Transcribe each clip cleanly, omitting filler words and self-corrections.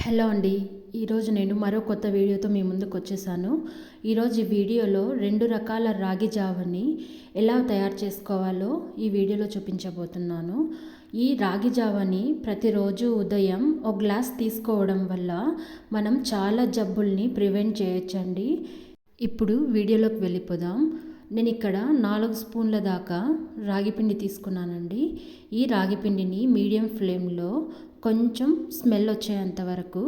Hello అండి. ఈరోజు నేను మరో కొత్త వీడియోతో మీ ముందుకు వచ్చేసాను. ఈరోజు ఈ వీడియోలో 2 రకాల రాగి జావని ఎలా తయారు చేసుకోవాలో ఈ వీడియోలో చూపించబోతున్నాను. ఈ రాగి జావని ప్రతిరోజు ఉదయం ఒక గ్లాస్ తీసుకోవడం వల్ల మనం చాలా జబ్బుల్ని ప్రివెంట్ చేయొచ్చండి. ఇప్పుడు వీడియోలోకి వెళ్ళిపోదాం. నేను ఇక్కడ 4 స్పూన్ల దాకా రాగిపిండి తీసుకున్నానండి. ఈ రాగిపిండిని మీడియం ఫ్లేమ్లో కొంచెం స్మెల్ వచ్చేంత వరకు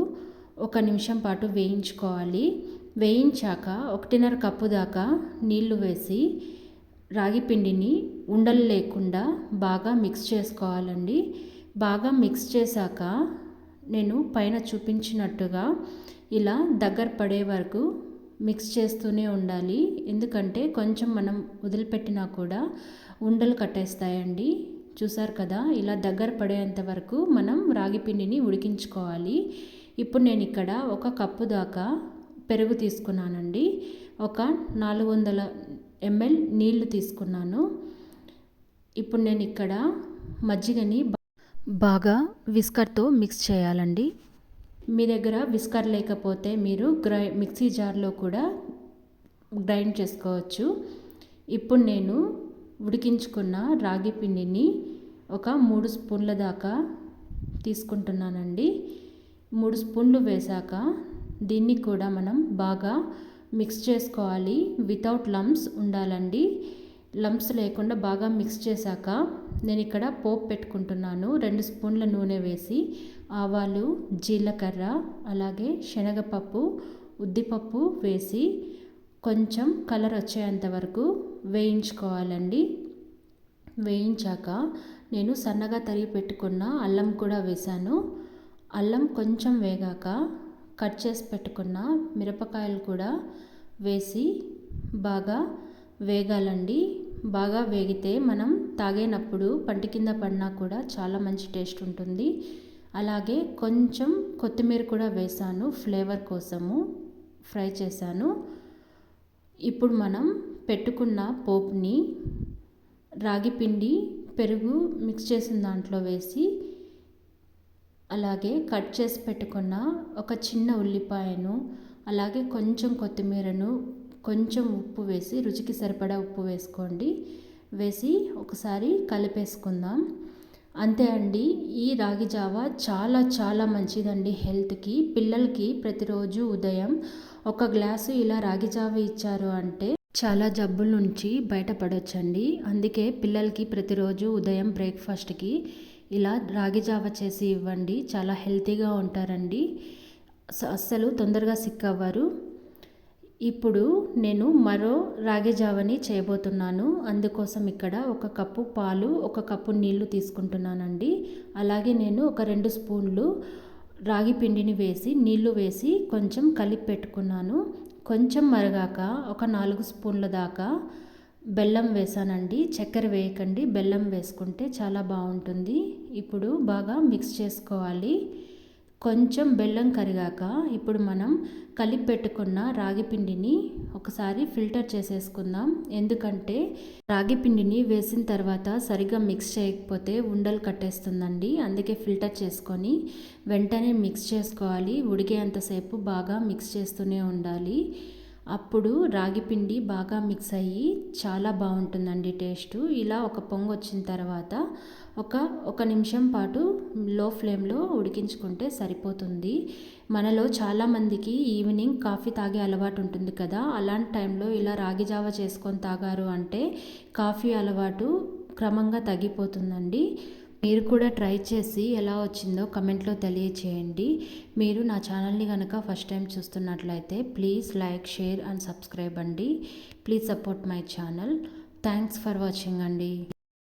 1 నిమిషం పాటు వేయించుకోవాలి. వేయించాక 1.5 కప్పు దాకా నీళ్లు వేసి రాగిపిండిని ఉండలు లేకుండా బాగా మిక్స్ చేసుకోవాలండి. బాగా మిక్స్ చేశాక నేను పైన చూపించినట్టుగా ఇలా దగ్గర పడే వరకు మిక్స్ చేస్తూనే ఉండాలి. ఎందుకంటే కొంచెం మనం వదిలిపెట్టినా కూడా ఉండలు కట్టేస్తాయండి. చూసారు కదా, ఇలా దగ్గర పడేంత వరకు మనం రాగి పిండిని ఉడికించుకోవాలి. ఇప్పుడు నేను ఇక్కడ 1 కప్పు దాకా పెరుగు తీసుకున్నానండి. ఒక 400 ml నీళ్లు తీసుకున్నాను. ఇప్పుడు నేను ఇక్కడ మజ్జిగని బాగా విస్కర్తో మిక్స్ చేయాలండి. మీ దగ్గర విస్కర్ లేకపోతే మీరు మిక్సీ జార్లో కూడా గ్రైండ్ చేసుకోవచ్చు. ఇప్పుడు నేను ఉడికించుకున్న రాగి పిండిని ఒక 3 స్పూన్ల దాకా తీసుకుంటున్నానండి. 3 స్పూన్లు వేశాక దీన్ని కూడా మనం బాగా మిక్స్ చేసుకోవాలి. వితౌట్ లంప్స్ ఉండాలండి. లంప్స్ లేకుండా బాగా మిక్స్ చేశాక నేను ఇక్కడ పోపు పెట్టుకుంటున్నాను. 2 స్పూన్ల నూనె వేసి ఆవాలు, జీలకర్ర, అలాగే శనగపప్పు, ఉద్దిపప్పు వేసి కొంచెం కలర్ వచ్చేంత వరకు వేయించుకోవాలండి. వేయించాక నేను సన్నగా తరిగి పెట్టుకున్న అల్లం కూడా వేశాను. అల్లం కొంచెం వేగాక కట్ చేసి పెట్టుకున్న మిరపకాయలు కూడా వేసి బాగా వేగాలండి. బాగా వేగితే మనం తాగేటప్పుడు పంటి కింద పడినా కూడా చాలా మంచి టేస్ట్ ఉంటుంది. అలాగే కొంచెం కొత్తిమీర కూడా వేశాను, ఫ్లేవర్ కోసము ఫ్రై చేశాను. ఇప్పుడు మనం పెట్టుకున్న పోపుని రాగి పిండి, పెరుగు మిక్స్ చేసిన దాంట్లో వేసి అలాగే కట్ చేసి పెట్టుకున్న ఒక చిన్న ఉల్లిపాయను, అలాగే కొంచెం కొత్తిమీరను, కొంచెం ఉప్పు వేసి రుచికి సరిపడా ఉప్పు వేసుకోండి. వేసి ఒకసారి కలిపేసుకుందాం. అంతే అండి. ఈ రాగి జావ చాలా చాలా మంచిదండి హెల్త్కి. పిల్లలకి ప్రతిరోజు ఉదయం 1 గ్లాసు ఇలా రాగి జావ ఇచ్చారు అంటే చాలా జబ్బుల నుంచి బయటపడొచ్చండి. అందుకే పిల్లలకి ప్రతిరోజు ఉదయం బ్రేక్ఫాస్ట్కి ఇలా రాగి జావ చేసి ఇవ్వండి. చాలా హెల్తీగా ఉంటారండి. అస్సలు తొందరగా సిక్ అవ్వరు. ఇప్పుడు నేను మరో రాగి జావని చేయబోతున్నాను. అందుకోసం ఇక్కడ 1 కప్పు పాలు, 1 కప్పు నీళ్లు తీసుకుంటున్నానండి. అలాగే నేను ఒక 2 స్పూన్లు రాగి పిండిని వేసి నీళ్లు వేసి కొంచెం కలిపి పెట్టుకున్నాను. కొంచెం మరగాక ఒక 4 స్పూన్ల దాకా బెల్లం వేసానండి. చక్కెర వేయకండి, బెల్లం వేసుకుంటే చాలా బాగుంటుంది. ఇప్పుడు బాగా మిక్స్ చేసుకోవాలి. కొంచెం బెల్లం కరిగాక ఇప్పుడు మనం కలిపి పెట్టుకున్న రాగి పిండిని ఒకసారి ఫిల్టర్ చేసేసుకుందాం. ఎందుకంటే రాగి పిండిని వేసిన తర్వాత సరిగ్గా మిక్స్ చేయకపోతే ఉండలు కట్టేస్తుందండి. అందుకే ఫిల్టర్ చేసుకొని వెంటనే మిక్స్ చేసుకోవాలి. ఉడికేంతసేపు బాగా మిక్స్ చేస్తూనే ఉండాలి. అప్పుడు రాగి పిండి బాగా మిక్స్ అయ్యి చాలా బాగుంటుందండి టేస్టు. ఇలా ఒక పొంగు వచ్చిన తర్వాత ఒక నిమిషం పాటు లో ఫ్లేమ్లో ఉడికించుకుంటే సరిపోతుంది. మనలో చాలామందికి ఈవినింగ్ కాఫీ తాగే అలవాటు ఉంటుంది కదా, అలాంటి టైంలో ఇలా రాగి జావ చేసుకొని తాగారు అంటే కాఫీ అలవాటు క్రమంగా తగ్గిపోతుందండి. మీరు కూడా ట్రై చేసి ఎలా వచ్చిందో కమెంట్లో తెలియచేయండి. మీరు నా ఛానల్ని కనుక ఫస్ట్ టైం చూస్తున్నట్లయితే please like, share and subscribe అండి. Please support my channel. Thanks for watching అండి.